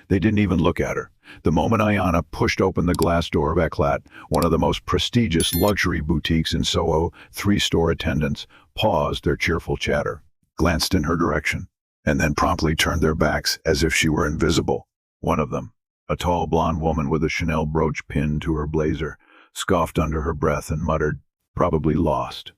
They didn't even look at her. The moment Ayanna pushed open the glass door of Eclat, one of the most prestigious luxury boutiques in Soho, three store attendants paused their cheerful chatter, glanced in her direction, and then promptly turned their backs as if she were invisible. One of them, a tall blonde woman with a Chanel brooch pinned to her blazer, scoffed under her breath and muttered, "Probably lost."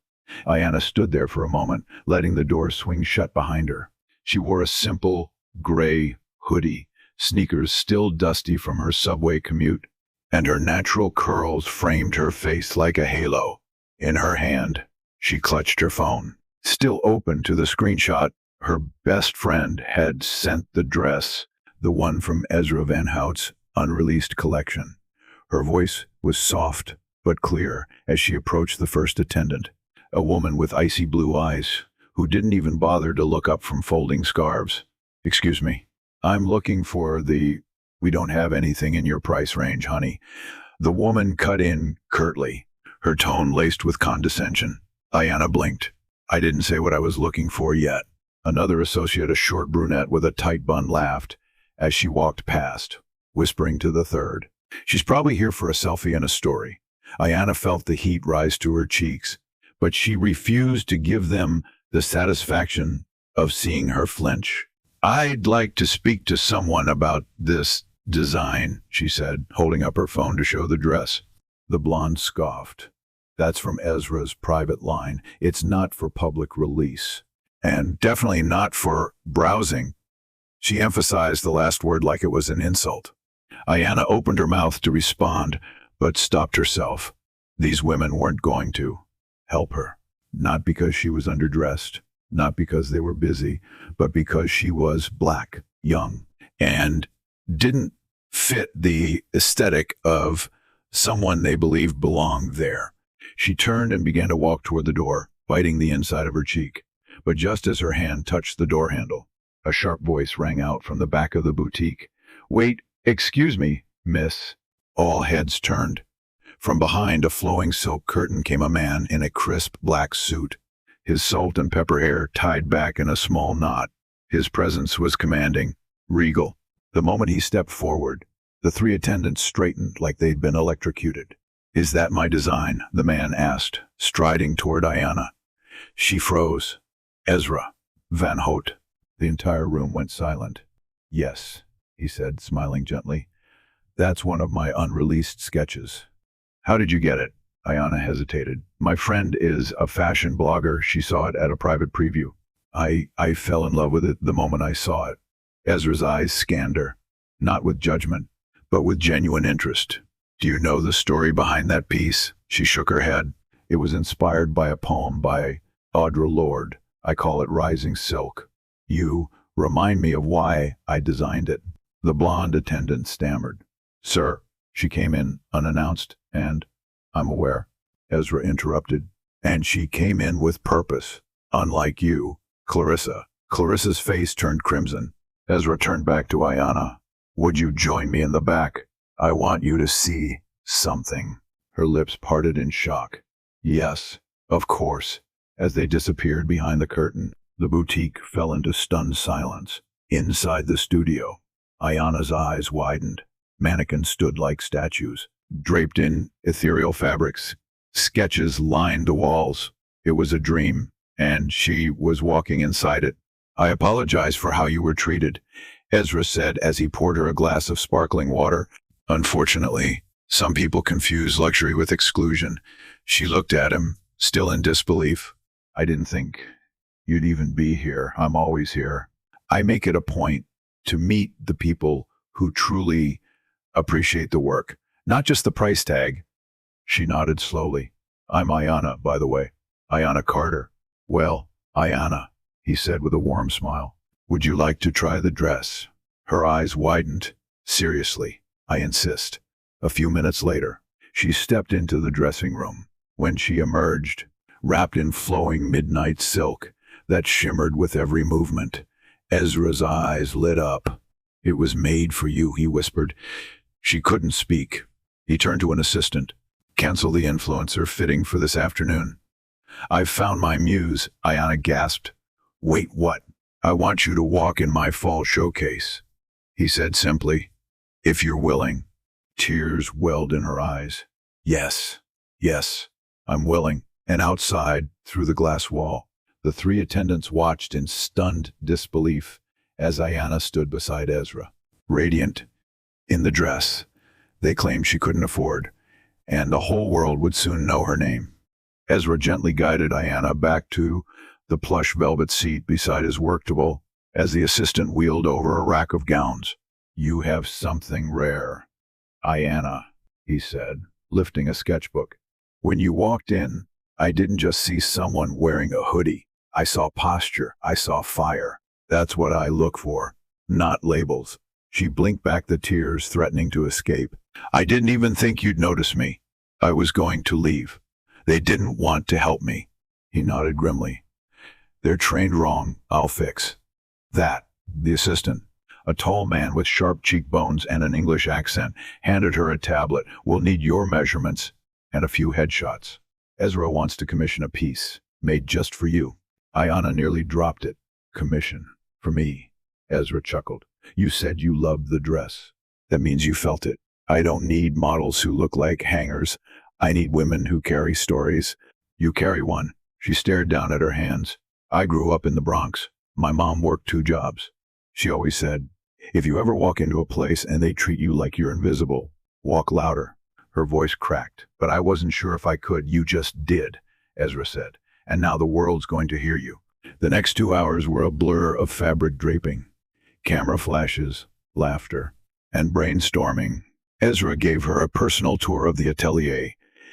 Ayanna stood there for a moment, letting the door swing shut behind her. She wore a simple, gray hoodie, sneakers still dusty from her subway commute, and her natural curls framed her face like a halo. In her hand, she clutched her phone. Still open to the screenshot, her best friend had sent the dress, the one from Ezra Van Hout's unreleased collection. Her voice was soft but clear as she approached the first attendant, a woman with icy blue eyes who didn't even bother to look up from folding scarves. "Excuse me, I'm looking for the... We don't have anything in your price range, honey." The woman cut in curtly, her tone laced with condescension. Ayanna blinked. "I didn't say what I was looking for yet." Another associate, a short brunette with a tight bun, laughed as she walked past, whispering to the third, "She's probably here for a selfie and a story." Ayanna felt the heat rise to her cheeks, but she refused to give them the satisfaction of seeing her flinch. "I'd like to speak to someone about this design," she said, holding up her phone to show the dress. The blonde scoffed. "That's from Ezra's private line. It's not for public release. And definitely not for browsing." She emphasized the last word like it was an insult. Ayanna opened her mouth to respond, but stopped herself. These women weren't going to help her. Not because she was underdressed, not because they were busy, but because she was black, young, and didn't fit the aesthetic of someone they believed belonged there. She turned and began to walk toward the door, biting the inside of her cheek. But just as her hand touched the door handle, a sharp voice rang out from the back of the boutique. "Wait, excuse me, miss." All heads turned. From behind a flowing silk curtain came a man in a crisp black suit, his salt and pepper hair tied back in a small knot. His presence was commanding, regal. The moment he stepped forward, the three attendants straightened like they'd been electrocuted. "Is that my design?" the man asked, striding toward Ayanna. She froze. "Ezra Van Hout." The entire room went silent. "Yes," he said, smiling gently. "That's one of my unreleased sketches." "How did you get it?" Ayanna hesitated. "My friend is a fashion blogger. She saw it at a private preview. I fell in love with it the moment I saw it." Ezra's eyes scanned her, not with judgment, but with genuine interest. "Do you know the story behind that piece?" She shook her head. "It was inspired by a poem by Audre Lorde. I call it Rising Silk. You remind me of why I designed it." The blonde attendant stammered. "Sir," she came in unannounced, "and I'm aware," Ezra interrupted, "and she came in with purpose, unlike you, Clarissa." Clarissa's face turned crimson. Ezra turned back to Ayanna. "Would you join me in the back? I want you to see something." Her lips parted in shock. "Yes, of course." As they disappeared behind the curtain, the boutique fell into stunned silence. Inside the studio, Ayanna's eyes widened. Mannequins stood like statues, draped in ethereal fabrics. Sketches lined the walls. It was a dream, and she was walking inside it. "I apologize for how you were treated," Ezra said as he poured her a glass of sparkling water. "Unfortunately, some people confuse luxury with exclusion." She looked at him, still in disbelief. "I didn't think you'd even be here. I'm always here. I make it a point to meet the people who truly appreciate the work, not just the price tag." She nodded slowly. "I'm Ayanna, by the way. Ayanna Carter." "Well, Ayanna," he said with a warm smile, "would you like to try the dress?" Her eyes widened. "Seriously, I insist." A few minutes later, she stepped into the dressing room. When she emerged, wrapped in flowing midnight silk that shimmered with every movement, Ezra's eyes lit up. "It was made for you," he whispered. She couldn't speak. He turned to an assistant. "Cancel the influencer fitting for this afternoon." "I've found my muse," Ayanna gasped. "Wait, what?" "I want you to walk in my fall showcase." he said simply. If you're willing. Tears welled in her eyes. Yes, yes, I'm willing. And outside, through the glass wall, the three attendants watched in stunned disbelief as Ayanna stood beside Ezra. Radiant, in the dress they claimed she couldn't afford, and the whole world would soon know her name. Ezra gently guided Ayanna back to the plush velvet seat beside his work table as the assistant wheeled over a rack of gowns. You have something rare, Ayanna, he said, lifting a sketchbook. When you walked in, I didn't just see someone wearing a hoodie. I saw posture. I saw fire. That's what I look for, not labels. She blinked back the tears threatening to escape. I didn't even think you'd notice me. I was going to leave. They didn't want to help me. He nodded grimly. They're trained wrong. I'll fix that. The assistant, a tall man with sharp cheekbones and an English accent, handed her a tablet. We'll need your measurements and a few headshots. Ezra wants to commission a piece, made just for you. Ayanna nearly dropped it. Commission? For me? Ezra chuckled. You said you loved the dress. That means you felt it. I don't need models who look like hangers. I need women who carry stories. You carry one. She stared down at her hands. I grew up in the Bronx. My mom worked 2 jobs. She always said, if you ever walk into a place and they treat you like you're invisible, walk louder. Her voice cracked, but I wasn't sure if I could. You just did, Ezra said, and now the world's going to hear you. The next 2 hours were a blur of fabric draping, camera flashes, laughter, and brainstorming. Ezra gave her a personal tour of the atelier,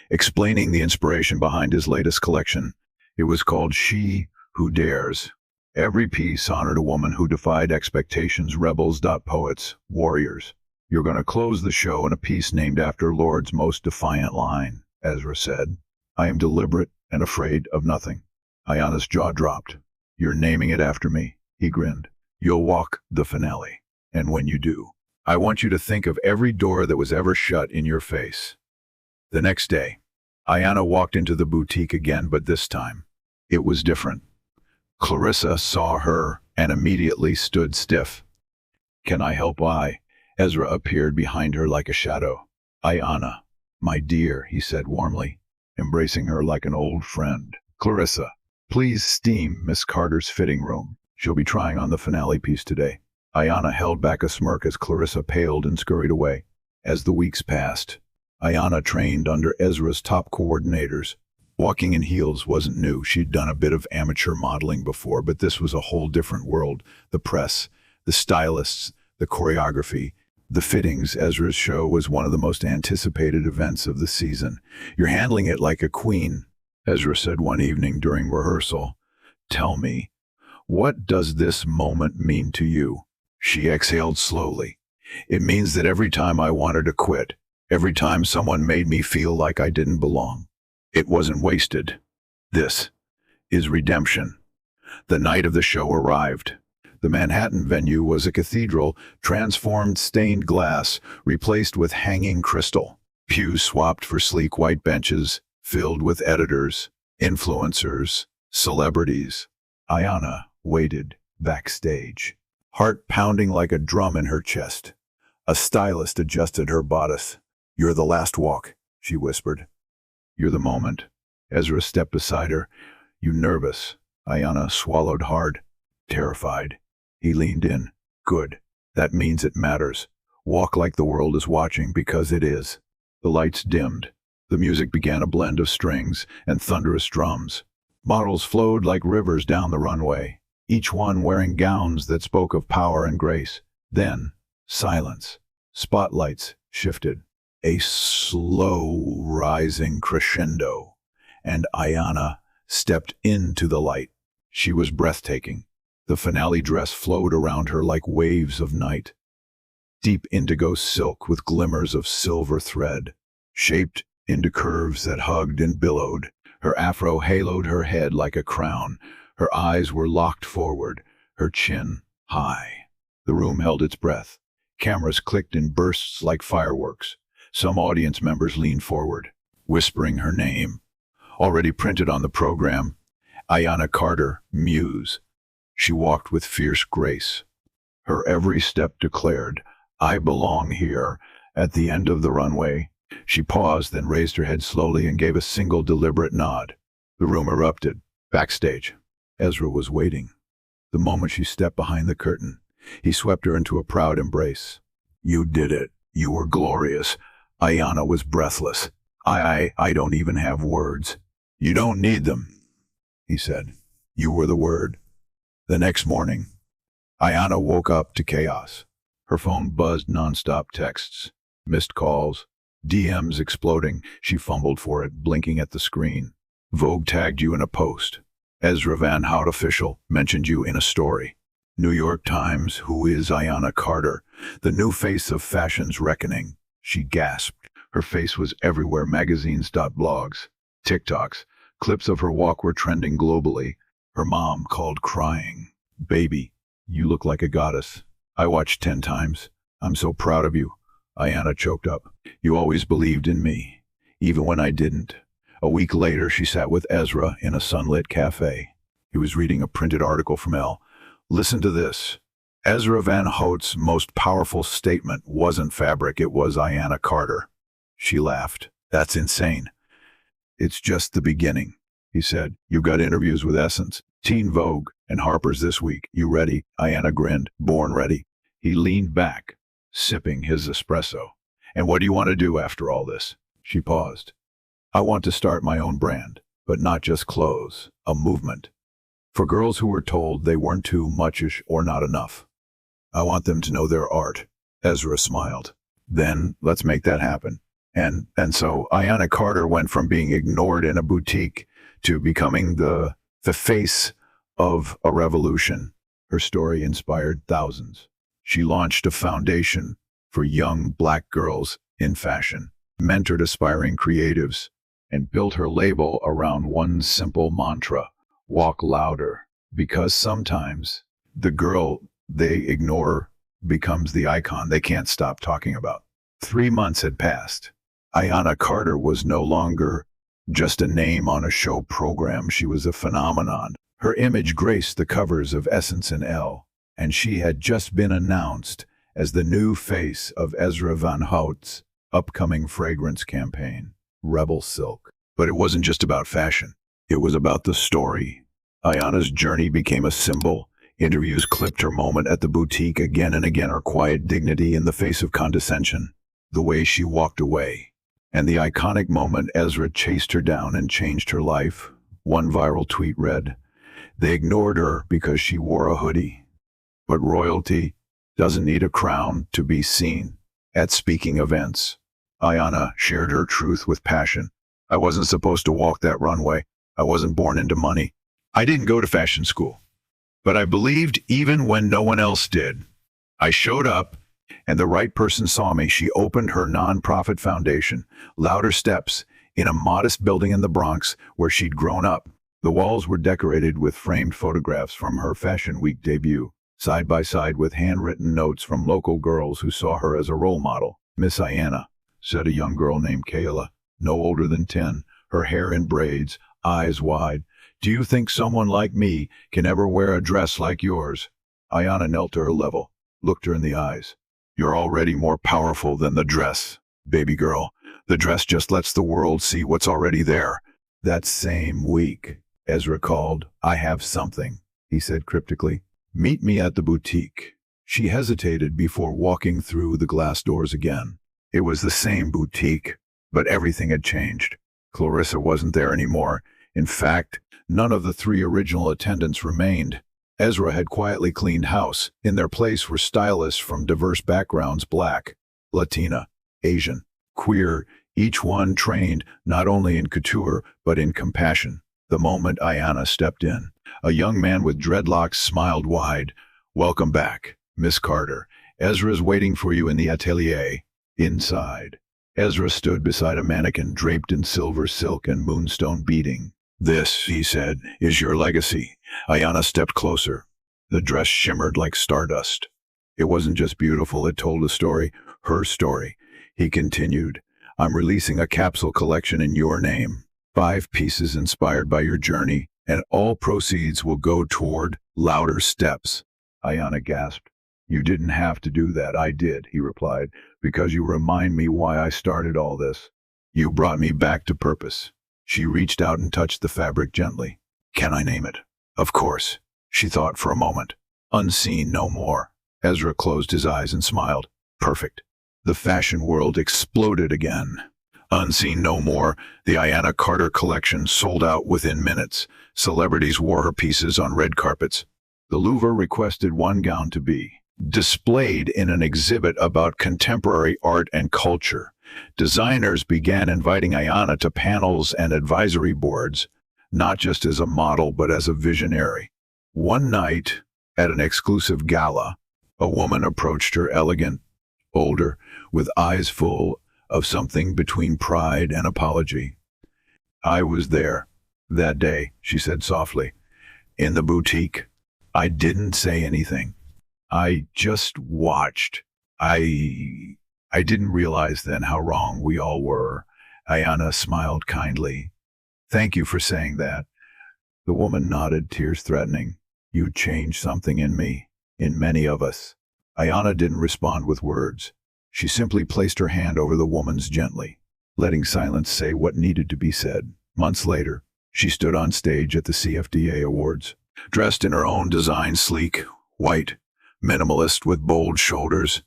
explaining the inspiration behind his latest collection. It was called She Who Dares. Every piece honored a woman who defied expectations, rebels, poets, warriors. You're going to close the show in a piece named after Lord's most defiant line, Ezra said. I am deliberate and afraid of nothing. Ayanna's jaw dropped. You're naming it after me, he grinned. You'll walk the finale. And when you do, I want you to think of every door that was ever shut in your face. The next day, Ayanna walked into the boutique again, but this time, it was different. Clarissa saw her and immediately stood stiff. Can I help? Ezra appeared behind her like a shadow. Ayanna, my dear, he said warmly, embracing her like an old friend. Clarissa, please steam Miss Carter's fitting room. She'll be trying on the finale piece today. Ayanna held back a smirk as Clarissa paled and scurried away. As the weeks passed, Ayanna trained under Ezra's top coordinators. Walking in heels wasn't new. She'd done a bit of amateur modeling before, but this was a whole different world. The press, the stylists, the choreography, the fittings. Ezra's show was one of the most anticipated events of the season. You're handling it like a queen, Ezra said one evening during rehearsal. Tell me, what does this moment mean to you? She exhaled slowly. It means that every time I wanted to quit, every time someone made me feel like I didn't belong, it wasn't wasted. This is redemption. The night of the show arrived. The Manhattan venue was a cathedral, transformed stained glass, replaced with hanging crystal. Pews swapped for sleek white benches, filled with editors, influencers, celebrities. Ayanna waited backstage, heart pounding like a drum in her chest. A stylist adjusted her bodice. You're the last walk, she whispered. You're the moment. Ezra stepped beside her. You nervous? Ayanna swallowed hard, terrified. He leaned in. Good. That means it matters. Walk like the world is watching, because it is. The lights dimmed. The music began, a blend of strings and thunderous drums. Models flowed like rivers down the runway, each one wearing gowns that spoke of power and grace. Then, silence. Spotlights shifted. A slow rising crescendo, and Ayanna stepped into the light. She was breathtaking. The finale dress flowed around her like waves of night. Deep indigo silk with glimmers of silver thread, shaped into curves that hugged and billowed. Her afro haloed her head like a crown. Her eyes were locked forward, her chin high. The room held its breath. Cameras clicked in bursts like fireworks. Some audience members leaned forward, whispering her name. Already printed on the program, Ayanna Carter, Muse. She walked with fierce grace, Her every step declared, "I belong here." At the end of the runway, she paused, then raised her head slowly and gave a single deliberate nod. The room erupted. Backstage, Ezra was waiting. The moment she stepped behind the curtain, he swept her into a proud embrace. "You did it. You were glorious." Ayanna was breathless. I don't even have words." "You don't need them," he said. "You were the word." The next morning, Ayanna woke up to chaos. Her phone buzzed nonstop texts, missed calls, DMs exploding. She fumbled for it, blinking at the screen. Vogue tagged you in a post. Ezra Van Hout official mentioned you in a story. New York Times, who is Ayanna Carter, the new face of fashion's reckoning. She gasped. Her face was everywhere, magazines, blogs, TikToks. Clips of her walk were trending globally. Her mom called crying. "Baby, you look like a goddess. I watched 10 times. I'm so proud of you." Ayanna choked up. "You always believed in me, even when I didn't." A week later, she sat with Ezra in a sunlit cafe. He was reading a printed article from Elle. "Listen to this." Ezra Van Hout's most powerful statement wasn't fabric, it was Ayanna Carter. She laughed. "That's insane." "It's just the beginning," he said. "You've got interviews with Essence, Teen Vogue, and Harper's this week. You ready?" Ayanna grinned. "Born ready." He leaned back, sipping his espresso. "And what do you want to do after all this?" She paused. "I want to start my own brand, but not just clothes, a movement. For girls who were told they weren't too muchish or not enough. I want them to know their art." Ezra smiled. "Then let's make that happen." And so Ayanna Carter went from being ignored in a boutique to becoming the face of a revolution. Her story inspired thousands. She launched a foundation for young Black girls in fashion, mentored aspiring creatives, and built her label around one simple mantra: walk louder. Because sometimes the girl they ignore becomes the icon they can't stop talking about. 3 months had passed. Ayanna Carter was no longer just a name on a show program. She was a phenomenon. Her image graced the covers of Essence and Elle, and she had just been announced as the new face of Ezra Van Hout's upcoming fragrance campaign, Rebel Silk. But it wasn't just about fashion. It was about the story. Ayanna's journey became a symbol. Interviews clipped her moment at the boutique again and again, her quiet dignity in the face of condescension, the way she walked away. And the iconic moment Ezra chased her down and changed her life. One viral tweet read, "They ignored her because she wore a hoodie. But royalty doesn't need a crown to be seen." At speaking events, Ayanna shared her truth with passion. "I wasn't supposed to walk that runway. I wasn't born into money. I didn't go to fashion school. But I believed even when no one else did. I showed up, and the right person saw me." She opened her nonprofit foundation, Louder Steps, in a modest building in the Bronx where she'd grown up. The walls were decorated with framed photographs from her Fashion Week debut, side by side with handwritten notes from local girls who saw her as a role model. "Miss Ayanna," said a young girl named Kayla, no older than 10, her hair in braids, eyes wide. "Do you think someone like me can ever wear a dress like yours?" Ayanna knelt to her level, looked her in the eyes. "You're already more powerful than the dress, baby girl. The dress just lets the world see what's already there." That same week, Ezra called. "I have something," he said cryptically. "Meet me at the boutique." She hesitated before walking through the glass doors again. It was the same boutique, but everything had changed. Clarissa wasn't there anymore. In fact, none of the 3 original attendants remained. Ezra had quietly cleaned house. In their place were stylists from diverse backgrounds: Black, Latina, Asian, queer, each one trained not only in couture but in compassion. The moment Ayanna stepped in, a young man with dreadlocks smiled wide. "Welcome back, Miss Carter. Ezra's waiting for you in the atelier." Inside, Ezra stood beside a mannequin draped in silver silk and moonstone beading. "This," he said, "is your legacy." Ayanna stepped closer. The dress shimmered like stardust. It wasn't just beautiful, it told a story, her story. He continued, "I'm releasing a capsule collection in your name. 5 pieces inspired by your journey, and all proceeds will go toward Louder Steps." Ayanna gasped. You didn't have to do that. I did, he replied, because you remind me why I started all this. You brought me back to purpose. She reached out and touched the fabric gently. Can I name it? Of course. She thought for a moment. Unseen no more. Ezra closed his eyes and smiled. Perfect. The fashion world exploded again. Unseen no more, the Ayanna Carter collection sold out within minutes. Celebrities wore her pieces on red carpets. The Louvre requested one gown to be displayed in an exhibit about contemporary art and culture. Designers began inviting Ayanna to panels and advisory boards, not just as a model but as a visionary. One night, at an exclusive gala, a woman approached her, elegant, older, with eyes full of something between pride and apology. I was there that day, she said softly, in the boutique. I didn't say anything. I just watched. I didn't realize then how wrong we all were. Ayanna smiled kindly. Thank you for saying that. The woman nodded, tears threatening. You changed something in me, in many of us. Ayanna didn't respond with words. She simply placed her hand over the woman's gently, letting silence say what needed to be said. Months later, she stood on stage at the CFDA Awards, dressed in her own design, sleek, white, minimalist with bold shoulders.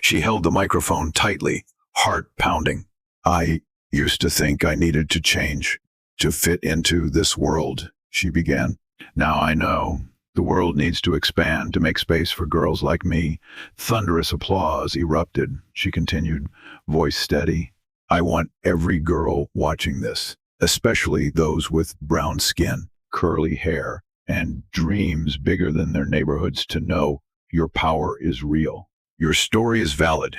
She held the microphone tightly, heart pounding. I used to think I needed to change, to fit into this world, she began. Now I know. The world needs to expand to make space for girls like me. Thunderous applause erupted. She continued, voice steady. I want every girl watching this, especially those with brown skin, curly hair, and dreams bigger than their neighborhoods, to know your power is real. Your story is valid.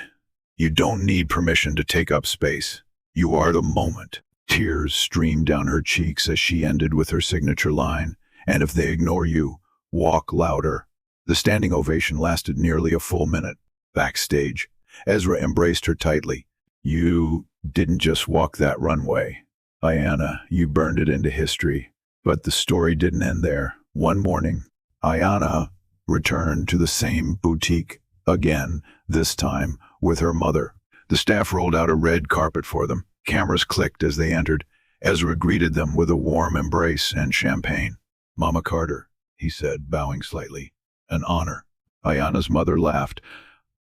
You don't need permission to take up space. You are the moment. Tears streamed down her cheeks as she ended with her signature line, and if they ignore you, walk louder. The standing ovation lasted nearly a full minute. Backstage, Ezra embraced her tightly. You didn't just walk that runway. Ayanna, you burned it into history. But the story didn't end there. One morning, Ayanna returned to the same boutique again, this time with her mother. The staff rolled out a red carpet for them. Cameras clicked as they entered. Ezra greeted them with a warm embrace and champagne. Mama Carter, he said, bowing slightly. An honor. Ayanna's mother laughed.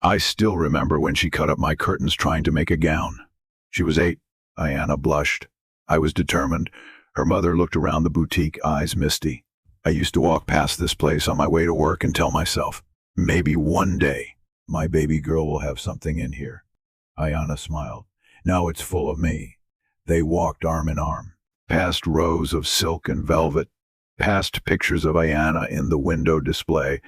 I still remember when she cut up my curtains trying to make a gown. She was 8. Ayanna blushed. I was determined. Her mother looked around the boutique, eyes misty. I used to walk past this place on my way to work and tell myself, maybe one day my baby girl will have something in here. Ayanna smiled. Now it's full of me. They walked arm in arm, past rows of silk and velvet, past pictures of Ayanna in the window display,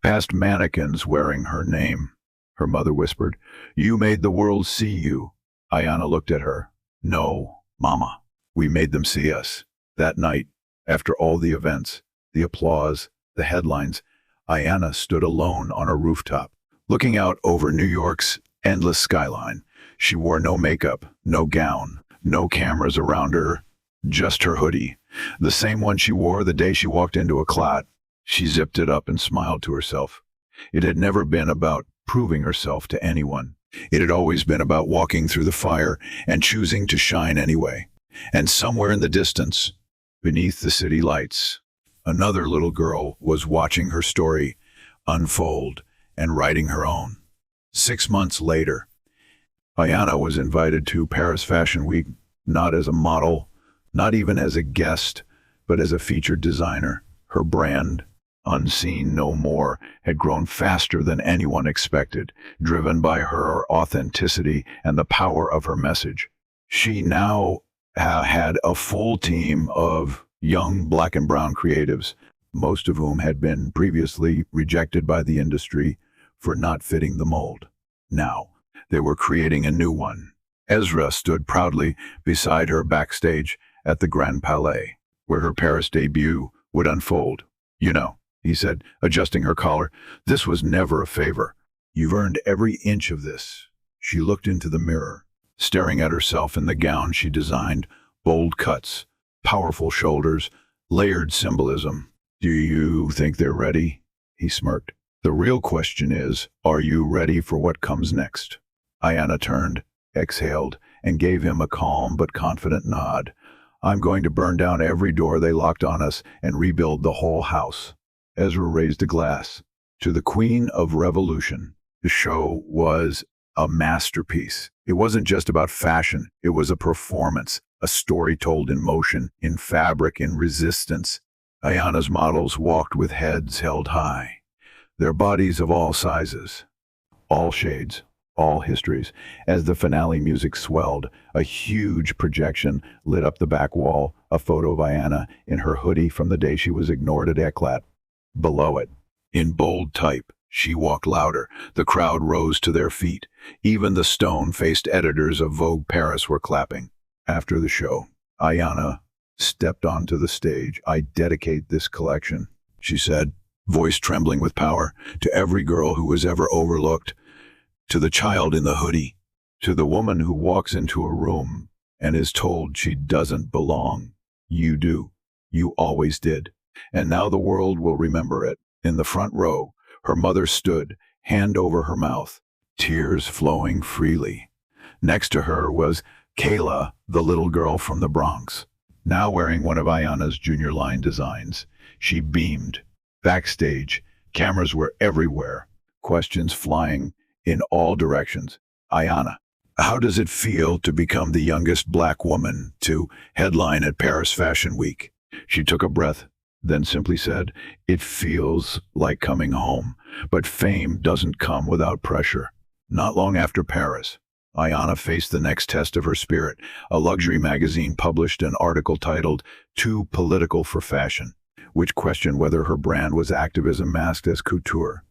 past mannequins wearing her name. Her mother whispered, You made the world see you. Ayanna looked at her. No, Mama. We made them see us. That night, after all the events, the applause, the headlines, Ayanna stood alone on a rooftop, looking out over New York's endless skyline. She wore no makeup, no gown, no cameras around her, just her hoodie, the same one she wore the day she walked into a clat. She zipped it up and smiled to herself. It had never been about proving herself to anyone. It had always been about walking through the fire and choosing to shine anyway. And somewhere in the distance, beneath the city lights, another little girl was watching her story unfold and writing her own. 6 months later, Ayanna was invited to Paris Fashion Week, not as a model, not even as a guest, but as a featured designer. Her brand, Unseen No More, had grown faster than anyone expected, driven by her authenticity and the power of her message. She now had a full team of young black and brown creatives, most of whom had been previously rejected by the industry for not fitting the mold. Now, they were creating a new one. Ezra stood proudly beside her backstage at the Grand Palais, where her Paris debut would unfold. You know, he said, adjusting her collar, this was never a favor. You've earned every inch of this. She looked into the mirror, staring at herself in the gown she designed, bold cuts, powerful shoulders, layered symbolism. Do you think they're ready? He smirked. The real question is, are you ready for what comes next? Ayana turned, exhaled, and gave him a calm but confident nod. I'm going to burn down every door they locked on us and rebuild the whole house. Ezra raised a glass. To the Queen of Revolution. The show was a masterpiece. It wasn't just about fashion. It was a performance, a story told in motion, in fabric, in resistance. Ayana's models walked with heads held high, their bodies of all sizes, all shades, all histories. As the finale music swelled, a huge projection lit up the back wall, a photo of Ayana in her hoodie from the day she was ignored at Eclat. Below it, in bold type, she walked louder. The crowd rose to their feet. Even the stone-faced editors of Vogue Paris were clapping. After the show, Ayana stepped onto the stage. I dedicate this collection, she said, voice trembling with power, to every girl who was ever overlooked, to the child in the hoodie, to the woman who walks into a room and is told she doesn't belong. You do. You always did. And now the world will remember it. In the front row, her mother stood, hand over her mouth, tears flowing freely. Next to her was Kayla, the little girl from the Bronx, now wearing one of Ayana's junior line designs. She beamed. Backstage, cameras were everywhere, questions flying in all directions. Ayana, how does it feel to become the youngest black woman to headline at Paris Fashion Week? She took a breath, then simply said, it feels like coming home, but fame doesn't come without pressure. Not long after Paris, Ayana faced the next test of her spirit. A luxury magazine published an article titled, Too Political for Fashion, which questioned whether her brand was activism masked as couture.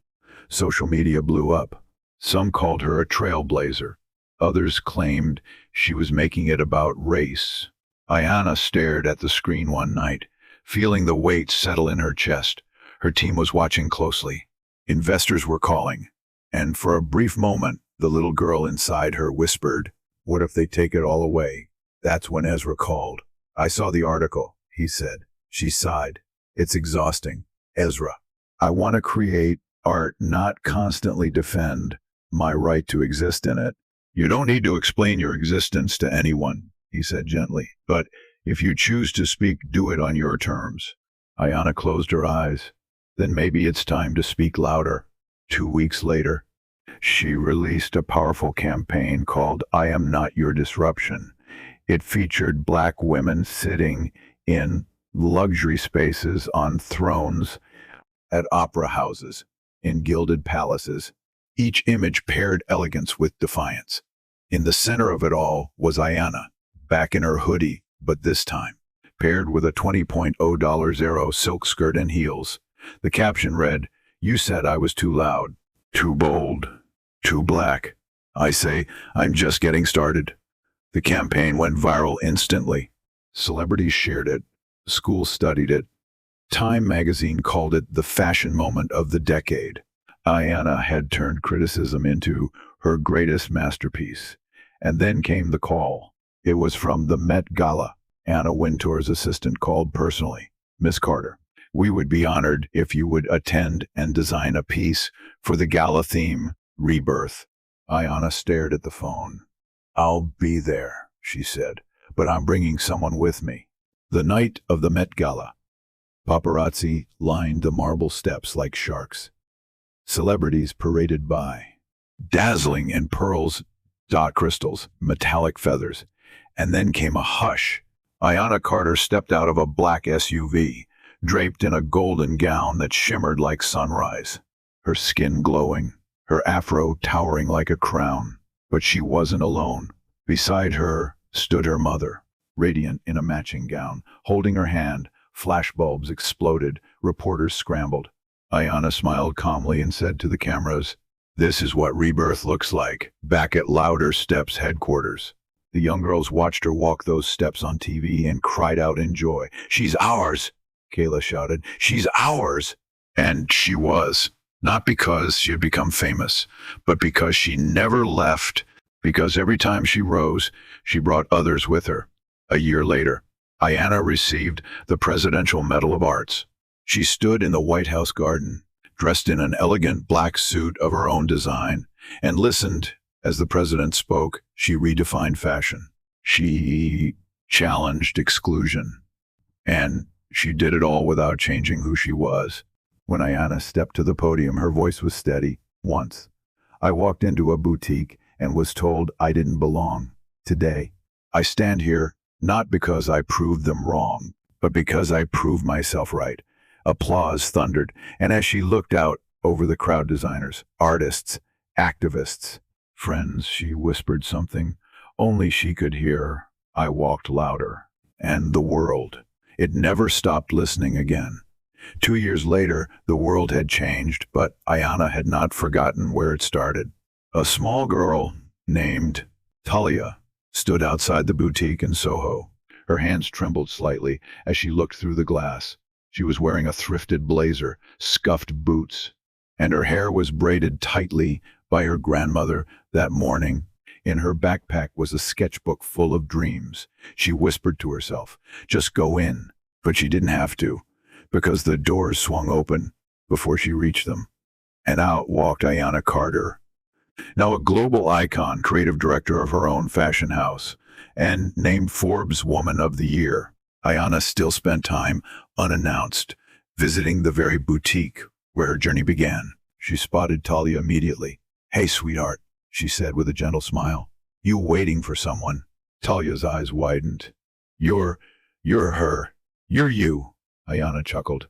Social media blew up. Some called her a trailblazer. Others claimed she was making it about race. Ayana stared at the screen one night, feeling the weight settle in her chest. Her team was watching closely. Investors were calling. And for a brief moment, the little girl inside her whispered, what if they take it all away? That's when Ezra called. I saw the article, he said. She sighed. It's exhausting. Ezra, I want to create art, not constantly defend my right to exist in it. You don't need to explain your existence to anyone, he said gently. But if you choose to speak, do it on your terms. Ayana closed her eyes. Then maybe it's time to speak louder. 2 weeks later, she released a powerful campaign called I Am Not Your Disruption. It featured black women sitting in luxury spaces on thrones at opera houses, in gilded palaces. Each image paired elegance with defiance. In the center of it all was Ayana, back in her hoodie, but this time, paired with a $20.0 Zero silk skirt and heels. The caption read, you said I was too loud, too bold, too black. I say, I'm just getting started. The campaign went viral instantly. Celebrities shared it. Schools studied it. Time magazine called it the fashion moment of the decade. Ayana had turned criticism into her greatest masterpiece. And then came the call. It was from the Met Gala. Anna Wintour's assistant called personally. Miss Carter, we would be honored if you would attend and design a piece for the gala theme, Rebirth. Ayana stared at the phone. I'll be there, she said, but I'm bringing someone with me. The night of the Met Gala. Paparazzi lined the marble steps like sharks. Celebrities paraded by, dazzling in pearls, dot crystals, metallic feathers. And then came a hush. Ayana Carter stepped out of a black SUV, draped in a golden gown that shimmered like sunrise, her skin glowing, her afro towering like a crown. But she wasn't alone. Beside her stood her mother, radiant in a matching gown, holding her hand. Flashbulbs exploded. Reporters scrambled. Ayana smiled calmly and said to the cameras, this is what rebirth looks like, back at Louder Steps headquarters. The young girls watched her walk those steps on TV and cried out in joy. She's ours, Kayla shouted. She's ours. And she was. Not because she had become famous, but because she never left, because every time she rose, she brought others with her. A year later, Ayana received the Presidential Medal of Arts. She stood in the White House garden, dressed in an elegant black suit of her own design, and listened as the president spoke. She redefined fashion. She challenged exclusion. And she did it all without changing who she was. When Ayanna stepped to the podium, her voice was steady. Once, I walked into a boutique and was told I didn't belong. Today, I stand here not because I proved them wrong, but because I proved myself right. Applause thundered, and as she looked out over the crowd, designers, artists, activists, friends, she whispered something only she could hear. I walked louder, and the world, it never stopped listening again. 2 years later, the world had changed, but Ayanna had not forgotten where it started. A small girl named Talia stood outside the boutique in Soho. Her hands trembled slightly as she looked through the glass. She was wearing a thrifted blazer, scuffed boots, and her hair was braided tightly by her grandmother that morning. In her backpack was a sketchbook full of dreams. She whispered to herself, just go in. But she didn't have to, because the doors swung open before she reached them. And out walked Ayanna Carter, now a global icon, creative director of her own fashion house, and named Forbes Woman of the Year. Ayanna still spent time, unannounced, visiting the very boutique where her journey began. She spotted Talia immediately. Hey, sweetheart, she said with a gentle smile. You waiting for someone? Talia's eyes widened. You're her. You're you, Ayanna chuckled.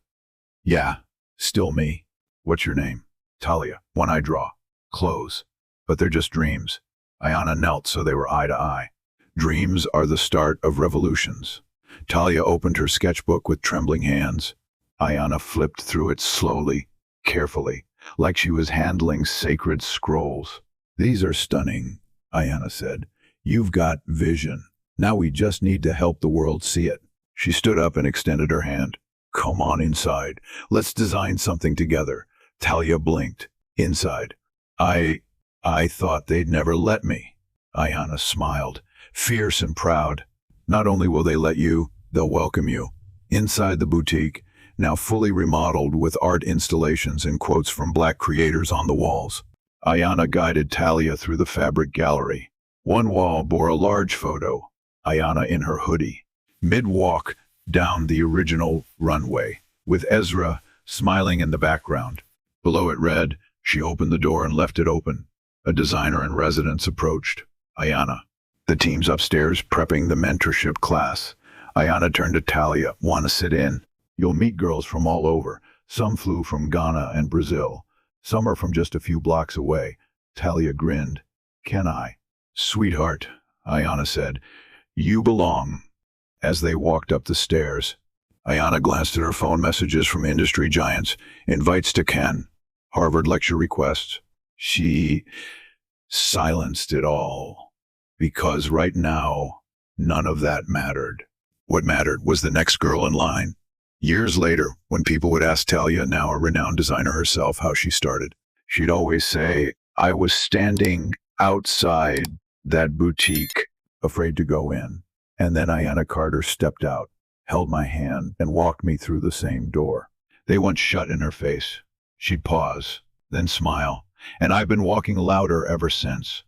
Yeah, still me. What's your name? Talia. One I draw. Clothes. But they're just dreams. Ayanna knelt so they were eye to eye. Dreams are the start of revolutions. Talia opened her sketchbook with trembling hands. Ayanna flipped through it slowly, carefully, like she was handling sacred scrolls. These are stunning, Ayanna said. You've got vision. Now we just need to help the world see it. She stood up and extended her hand. Come on inside. Let's design something together. Talia blinked. Inside. I thought they'd never let me. Ayanna smiled, fierce and proud. Not only will they let you, they'll welcome you. Inside the boutique, now fully remodeled with art installations and quotes from Black creators on the walls. Ayanna guided Talia through the fabric gallery. One wall bore a large photo, Ayanna in her hoodie, mid-walk down the original runway, with Ezra smiling in the background. Below it read, she opened the door and left it open. A designer in residence approached. Ayanna. The team's upstairs prepping the mentorship class. Ayanna turned to Talia. Want to sit in? You'll meet girls from all over. Some flew from Ghana and Brazil. Some are from just a few blocks away. Talia grinned. Can I? Sweetheart, Ayanna said. You belong. As they walked up the stairs, Ayanna glanced at her phone messages from industry giants. Invites to Ken. Harvard lecture requests. She silenced it all, because right now, none of that mattered. What mattered was the next girl in line. Years later, when people would ask Talia, now a renowned designer herself, how she started, she'd always say, I was standing outside that boutique, afraid to go in. And then Ayanna Carter stepped out, held my hand, and walked me through the same door. They once shut in her face. She'd pause, then smile. And I've been walking louder ever since.